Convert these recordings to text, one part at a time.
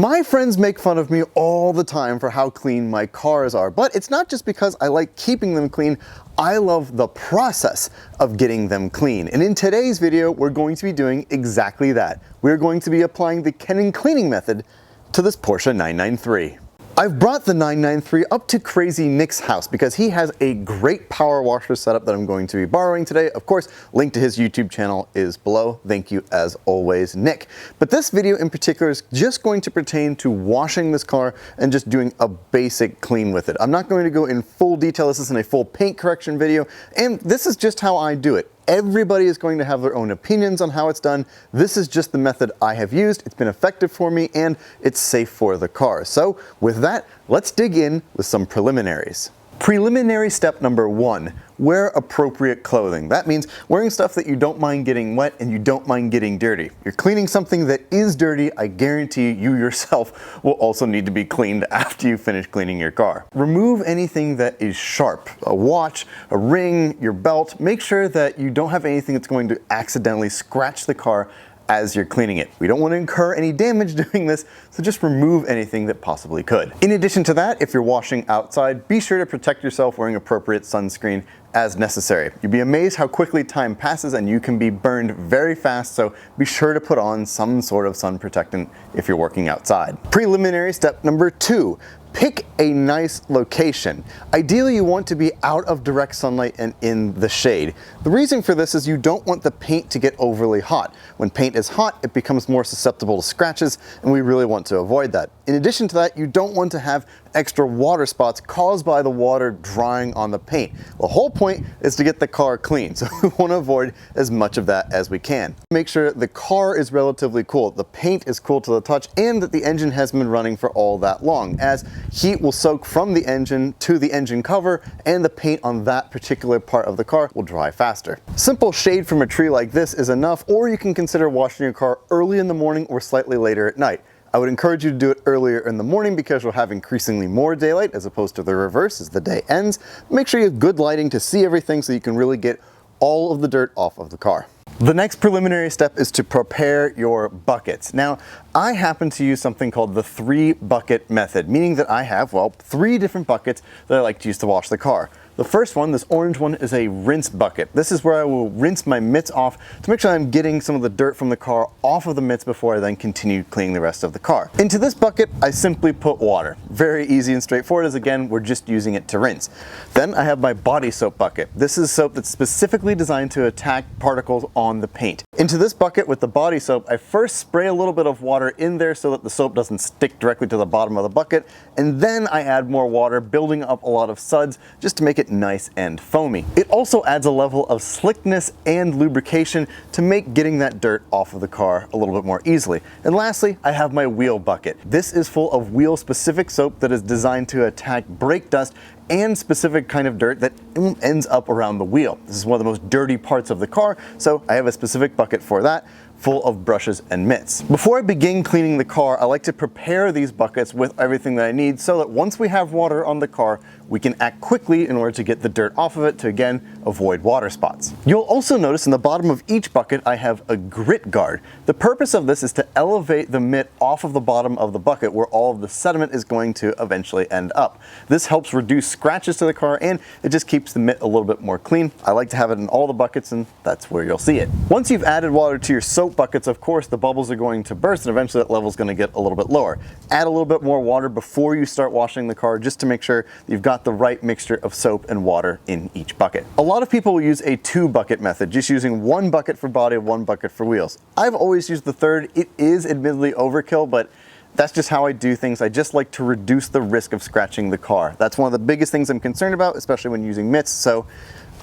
My friends make fun of me all the time for how clean my cars are, but it's not just because I like keeping them clean. I love the process of getting them clean. And in today's video, we're going to be doing exactly that. We're going to be applying the Kennan cleaning method to this Porsche 993. I've brought the 993 up to Crazy Nick's house because he has a great power washer setup that I'm going to be borrowing today. Of course, link to his YouTube channel is below. Thank you as always, Nick. But this video in particular is just going to pertain to washing this car and just doing a basic clean with it. I'm not going to go in full detail. This isn't a full paint correction video, and this is just how I do it. Everybody is going to have their own opinions on how it's done. This is just the method I have used. It's been effective for me and it's safe for the car. So with that, let's dig in with some preliminaries. Preliminary step number 1, wear appropriate clothing. That means wearing stuff that you don't mind getting wet and you don't mind getting dirty. You're cleaning something that is dirty, I guarantee you yourself will also need to be cleaned after you finish cleaning your car. Remove anything that is sharp, a watch, a ring, your belt. Make sure that you don't have anything that's going to accidentally scratch the car as you're cleaning it. We don't want to incur any damage doing this, so just remove anything that possibly could. In addition to that, if you're washing outside, be sure to protect yourself wearing appropriate sunscreen as necessary. You'd be amazed how quickly time passes and you can be burned very fast, so be sure to put on some sort of sun protectant if you're working outside. Preliminary step number 2. Pick a nice location. Ideally, you want to be out of direct sunlight and in the shade. The reason for this is you don't want the paint to get overly hot. When paint is hot, it becomes more susceptible to scratches, and we really want to avoid that. In addition to that, you don't want to have extra water spots caused by the water drying on the paint. The whole point is to get the car clean, so we want to avoid as much of that as we can. Make sure the car is relatively cool, the paint is cool to the touch, and that the engine has been running for all that long, as heat will soak from the engine to the engine cover, and the paint on that particular part of the car will dry faster. Simple shade from a tree like this is enough, or you can consider washing your car early in the morning or slightly later at night. I would encourage you to do it earlier in the morning because you'll have increasingly more daylight as opposed to the reverse as the day ends. Make sure you have good lighting to see everything so you can really get all of the dirt off of the car. The next preliminary step is to prepare your buckets. Now, I happen to use something called the 3-bucket method, meaning that I have, well, 3 different buckets that I like to use to wash the car. The first one, this orange one, is a rinse bucket. This is where I will rinse my mitts off to make sure I'm getting some of the dirt from the car off of the mitts before I then continue cleaning the rest of the car. Into this bucket, I simply put water. Very easy and straightforward, as again, we're just using it to rinse. Then I have my body soap bucket. This is soap that's specifically designed to attack particles on the paint. Into this bucket with the body soap, I first spray a little bit of water in there so that the soap doesn't stick directly to the bottom of the bucket, and then I add more water, building up a lot of suds just to make it nice and foamy. It also adds a level of slickness and lubrication to make getting that dirt off of the car a little bit more easily. And lastly, I have my wheel bucket. This is full of wheel-specific soap that is designed to attack brake dust and specific kind of dirt that ends up around the wheel. This is one of the most dirty parts of the car, so I have a specific bucket for that, full of brushes and mitts. Before I begin cleaning the car, I like to prepare these buckets with everything that I need so that once we have water on the car, we can act quickly in order to get the dirt off of it to, again, avoid water spots. You'll also notice in the bottom of each bucket I have a grit guard. The purpose of this is to elevate the mitt off of the bottom of the bucket where all of the sediment is going to eventually end up. This helps reduce scratches to the car and it just keeps the mitt a little bit more clean. I like to have it in all the buckets and that's where you'll see it. Once you've added water to your soap buckets, of course, the bubbles are going to burst and eventually that level is going to get a little bit lower. Add a little bit more water before you start washing the car just to make sure you've got the right mixture of soap and water in each bucket. A lot of people will use a 2-bucket method, just using 1 bucket for body, 1 bucket for wheels. I've always used the third. It is admittedly overkill, but that's just how I do things. I just like to reduce the risk of scratching the car. That's one of the biggest things I'm concerned about, especially when using mitts, so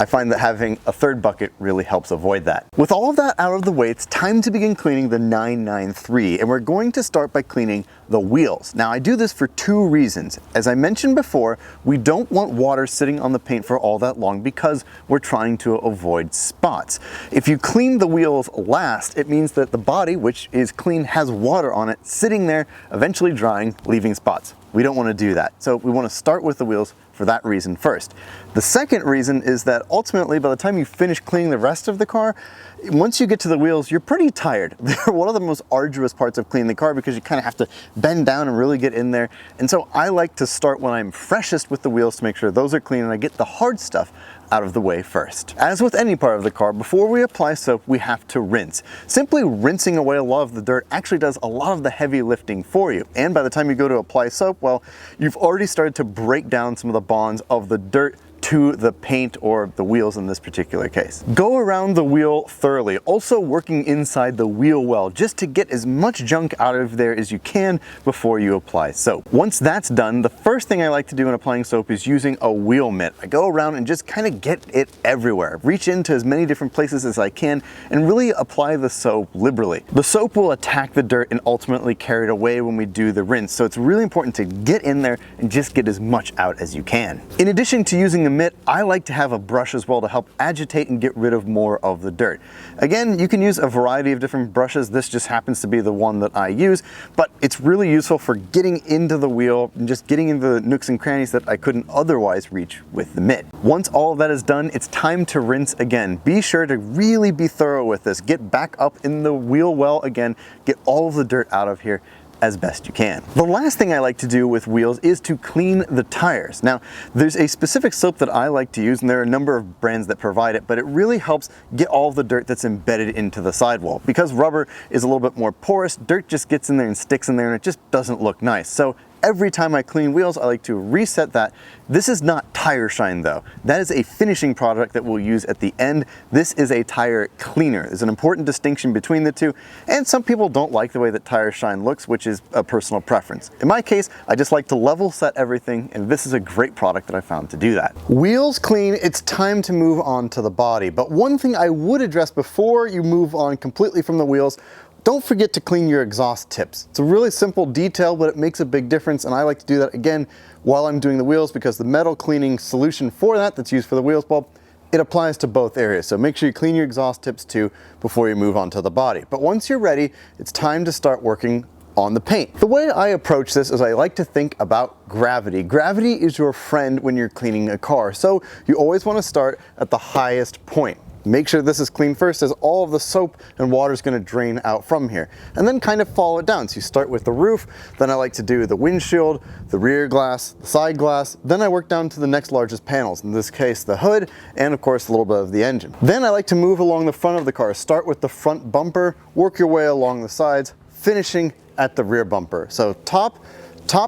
I find that having a 3rd bucket really helps avoid that. With all of that out of the way, it's time to begin cleaning the 993, and we're going to start by cleaning the wheels. Now, I do this for 2 reasons. As I mentioned before, we don't want water sitting on the paint for all that long because we're trying to avoid spots. If you clean the wheels last, it means that the body, which is clean, has water on it, sitting there, eventually drying, leaving spots. We don't want to do that. So we want to start with the wheels for that reason first. The second reason is that ultimately by the time you finish cleaning the rest of the car, once you get to the wheels, you're pretty tired. They're one of the most arduous parts of cleaning the car because you kind of have to bend down and really get in there. And so I like to start when I'm freshest with the wheels to make sure those are clean and I get the hard stuff out of the way first. As with any part of the car, before we apply soap, we have to rinse. Simply rinsing away a lot of the dirt actually does a lot of the heavy lifting for you. And by the time you go to apply soap, well, you've already started to break down some of the bonds of the dirt to the paint or the wheels in this particular case. Go around the wheel thoroughly, also working inside the wheel well, just to get as much junk out of there as you can before you apply soap. Once that's done, the first thing I like to do when applying soap is using a wheel mitt. I go around and just kind of get it everywhere. Reach into as many different places as I can and really apply the soap liberally. The soap will attack the dirt and ultimately carry it away when we do the rinse, so it's really important to get in there and just get as much out as you can. In addition to using a mitt, I like to have a brush as well to help agitate and get rid of more of the dirt. Again, you can use a variety of different brushes. This just happens to be the one that I use, but it's really useful for getting into the wheel and just getting into the nooks and crannies that I couldn't otherwise reach with the mitt. Once all of that is done, it's time to rinse again. Be sure to really be thorough with this. Get back up in the wheel well again, get all of the dirt out of here as best you can. The last thing I like to do with wheels is to clean the tires. Now, there's a specific soap that I like to use, and there are a number of brands that provide it, but it really helps get all of the dirt that's embedded into the sidewall. Because rubber is a little bit more porous, dirt just gets in there and sticks in there and it just doesn't look nice. So every time I clean wheels, I like to reset that. This is not tire shine though. That is a finishing product that we'll use at the end. This is a tire cleaner. There's an important distinction between the two, and some people don't like the way that tire shine looks, which is a personal preference. In my case, I just like to level set everything, and this is a great product that I found to do that. Wheels clean, it's time to move on to the body. But one thing I would address before you move on completely from the wheels, don't forget to clean your exhaust tips. It's a really simple detail, but it makes a big difference, and I like to do that again while I'm doing the wheels because the metal cleaning solution for that's used for the wheels, well, it applies to both areas. So make sure you clean your exhaust tips too before you move on to the body. But once you're ready, it's time to start working on the paint. The way I approach this is I like to think about gravity. Gravity is your friend when you're cleaning a car, so you always want to start at the highest point. Make sure this is clean first, as all of the soap and water is going to drain out from here, and then kind of follow it down. So you start with the roof, then I like to do the windshield, the rear glass, the side glass, then I work down to the next largest panels, in this case the hood, and of course a little bit of the engine. Then I like to move along the front of the car. Start with the front bumper, work your way along the sides, finishing at the rear bumper. So top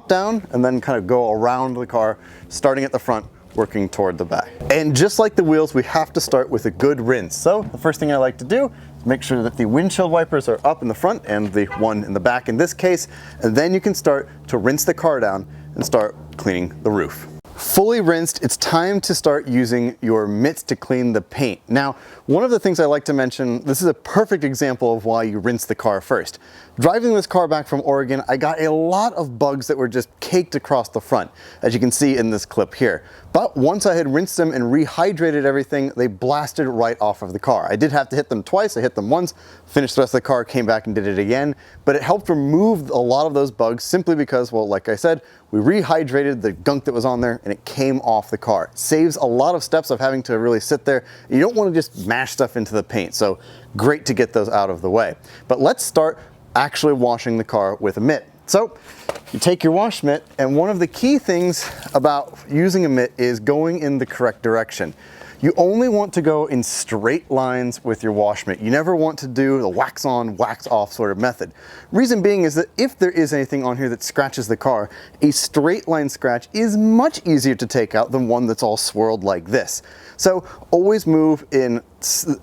down, and then kind of go around the car, starting at the front, working toward the back. And just like the wheels, we have to start with a good rinse. So the first thing I like to do is make sure that the windshield wipers are up in the front and the one in the back in this case, and then you can start to rinse the car down and start cleaning the roof. Fully rinsed, it's time to start using your mitts to clean the paint. Now, one of the things I like to mention, this is a perfect example of why you rinse the car first. Driving this car back from Oregon, I got a lot of bugs that were just caked across the front, as you can see in this clip here. But once I had rinsed them and rehydrated everything, they blasted right off of the car. I did have to hit them twice. I hit them once, finished the rest of the car, came back and did it again. But it helped remove a lot of those bugs simply because, well, like I said, we rehydrated the gunk that was on there and it came off the car. It saves a lot of steps of having to really sit there. You don't want to just mash stuff into the paint, so great to get those out of the way. But let's start actually washing the car with a mitt. So you take your wash mitt, and one of the key things about using a mitt is going in the correct direction. You only want to go in straight lines with your wash mitt. You never want to do the wax on, wax off sort of method. Reason being is that if there is anything on here that scratches the car, a straight line scratch is much easier to take out than one that's all swirled like this. So always move in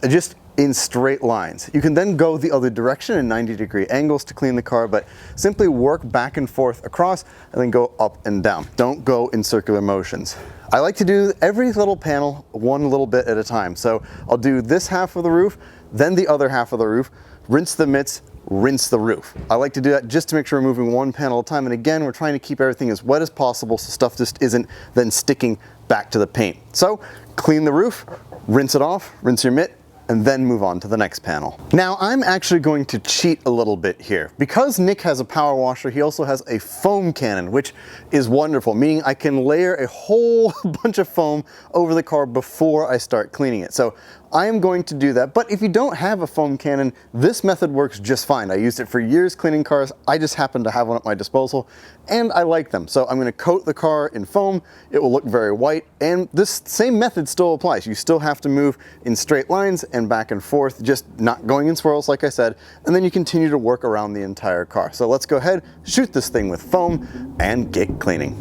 just in straight lines. You can then go the other direction in 90-degree angles to clean the car, but simply work back and forth across and then go up and down. Don't go in circular motions. I like to do every little panel one little bit at a time. So I'll do this half of the roof, then the other half of the roof, rinse the mitts, rinse the roof. I like to do that just to make sure we're moving one panel at a time. And again, we're trying to keep everything as wet as possible so stuff just isn't then sticking back to the paint. So clean the roof, rinse it off, rinse your mitt, and then move on to the next panel. Now I'm actually going to cheat a little bit here. Because Nick has a power washer, he also has a foam cannon, which is wonderful, meaning I can layer a whole bunch of foam over the car before I start cleaning it. So I am going to do that, but if you don't have a foam cannon, this method works just fine. I used it for years cleaning cars. I just happen to have one at my disposal, and I like them. So I'm going to coat the car in foam. It will look very white, and this same method still applies. You still have to move in straight lines and back and forth, just not going in swirls, like I said, and then you continue to work around the entire car. So let's go ahead, shoot this thing with foam, and get cleaning.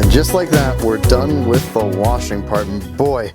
Just like that, we're done with the washing part, and boy,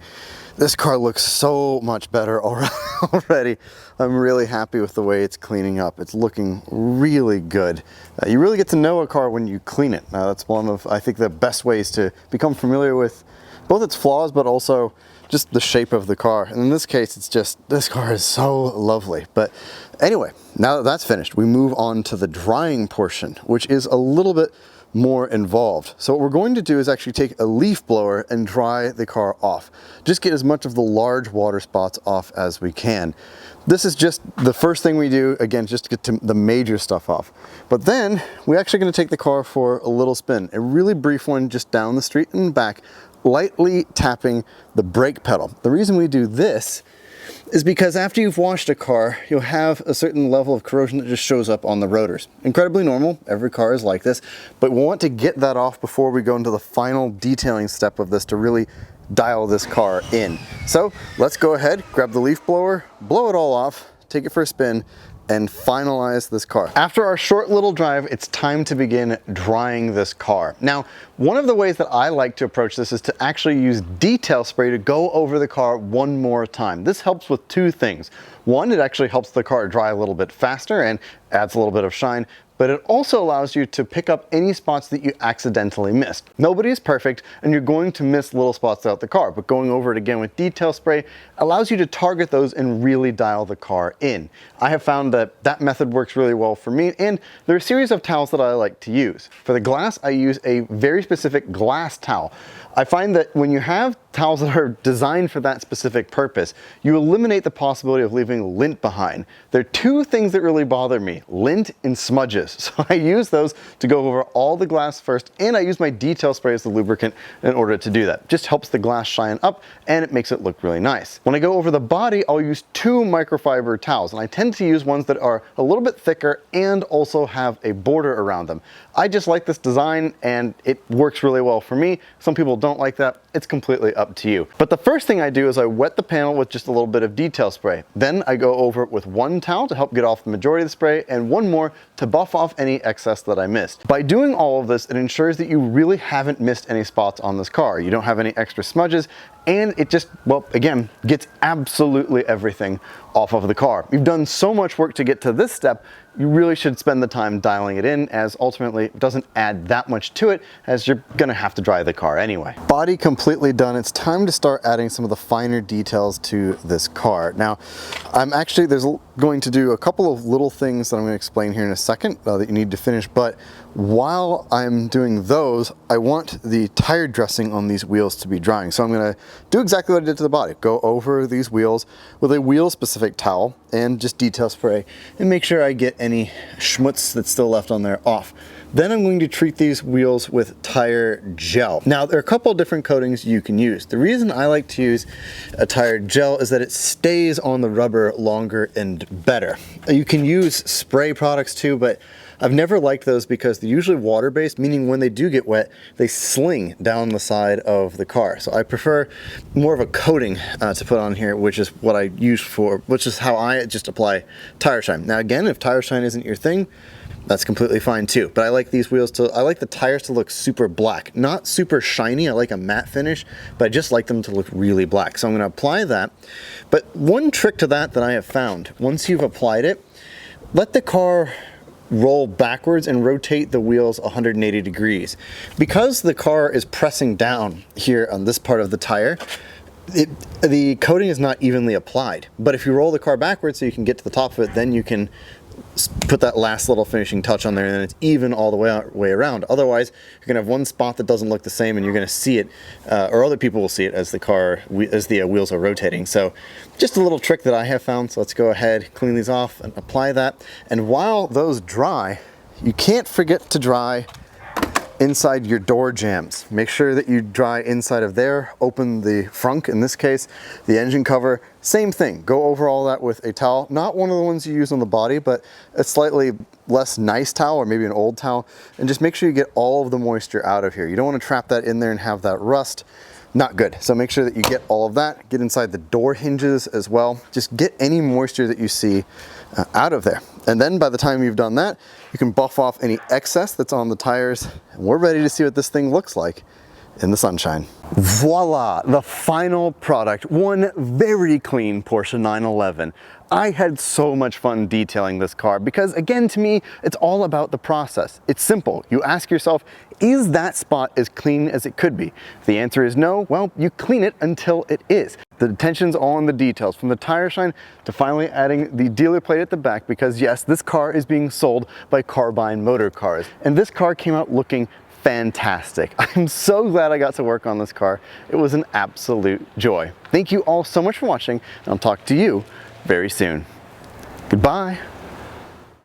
this car looks so much better already. I'm really happy with the way it's cleaning up. It's looking really good. You really get to know a car when you clean it. That's one of, I think, the best ways to become familiar with both its flaws, but also just the shape of the car. And in this case, it's just, this car is so lovely. But anyway, now that that's finished, we move on to the drying portion, which is a little bit more involved. So what we're going to do is actually take a leaf blower and dry the car off. Just get as much of the large water spots off as we can. This is just the first thing we do, again, just to get to the major stuff off. But then we're actually going to take the car for a little spin, a really brief one just down the street and back, lightly tapping the brake pedal. The reason we do this is because after you've washed a car, you'll have a certain level of corrosion that just shows up on the rotors. Incredibly normal, every car is like this, but we want to get that off before we go into the final detailing step of this to really dial this car in. So let's go ahead, grab the leaf blower, blow it all off, take it for a spin, and finalize this car. After our short little drive, it's time to begin drying this car. Now, one of the ways that I like to approach this is to actually use detail spray to go over the car one more time. This helps with two things. One, it actually helps the car dry a little bit faster and adds a little bit of shine, but it also allows you to pick up any spots that you accidentally missed. Nobody is perfect, and you're going to miss little spots throughout the car, but going over it again with detail spray allows you to target those and really dial the car in. I have found that that method works really well for me, and there are a series of towels that I like to use. For the glass, I use a very specific glass towel. I find that when you have towels that are designed for that specific purpose, you eliminate the possibility of leaving lint behind. There are two things that really bother me, lint and smudges. So I use those to go over all the glass first, and I use my detail spray as the lubricant in order to do that. Just helps the glass shine up, and it makes it look really nice. When I go over the body, I'll use two microfiber towels, and I tend to use ones that are a little bit thicker and also have a border around them. I just like this design, and it works really well for me. Some people don't like that. It's completely up to you. But the first thing I do is I wet the panel with just a little bit of detail spray. Then I go over it with one towel to help get off the majority of the spray, and one more to buff off any excess that I missed. By doing all of this, it ensures that you really haven't missed any spots on this car. You don't have any extra smudges, and it just, well, again, gets absolutely everything off of the car. You've done so much work to get to this step, you really should spend the time dialing it in, as ultimately it doesn't add that much to it, as you're gonna have to dry the car anyway. Body completely done. It's time to start adding some of the finer details to this car. Now, there's going to do a couple of little things that I'm going to explain here in a second that you need to finish, but while I'm doing those, I want the tire dressing on these wheels to be drying. So I'm going to do exactly what I did to the body. Go over these wheels with a wheel-specific towel and just detail spray and make sure I get any schmutz that's still left on there off. Then I'm going to treat these wheels with tire gel. Now, there are a couple of different coatings you can use. The reason I like to use a tire gel is that it stays on the rubber longer and better. You can use spray products too, but I've never liked those because they're usually water-based, meaning when they do get wet, they sling down the side of the car. So I prefer more of a coating to put on here, which is what I use for, which is how I just apply tire shine. Now again, if tire shine isn't your thing, that's completely fine too. But I like these wheels to, I like the tires to look super black, not super shiny. I like a matte finish, but I just like them to look really black. So I'm gonna apply that. But one trick to that I have found, once you've applied it, let the car roll backwards and rotate the wheels 180 degrees. Because the car is pressing down here on this part of the tire, the coating is not evenly applied. But if you roll the car backwards so you can get to the top of it, then you can put that last little finishing touch on there, and then it's even all the way around. Otherwise, you're gonna have one spot that doesn't look the same, and you're gonna see it, or other people will see it as the wheels are rotating. So just a little trick that I have found. So let's go ahead, clean these off and apply that. And while those dry, you can't forget to dry inside your door jambs. Make sure that you dry inside of there. Open the frunk, in this case, the engine cover, same thing. Go over all that with a towel, not one of the ones you use on the body, but a slightly less nice towel, or maybe an old towel, and just make sure you get all of the moisture out of here. You don't want to trap that in there and have that rust. Not good. So make sure that you get all of that, get inside the door hinges as well. Just get any moisture that you see out of there. And then by the time you've done that, you can buff off any excess that's on the tires, and we're ready to see what this thing looks like in the sunshine. Voila, the final product, one very clean Porsche 911. I had so much fun detailing this car because, again, to me, it's all about the process. It's simple. You ask yourself, is that spot as clean as it could be? If the answer is no, well, you clean it until it is. The attention's all in the details, from the tire shine to finally adding the dealer plate at the back, because yes, this car is being sold by Carbine Motorcars, and this car came out looking fantastic. I'm so glad I got to work on this car. It was an absolute joy. Thank you all so much for watching, and I'll talk to you very soon. Goodbye.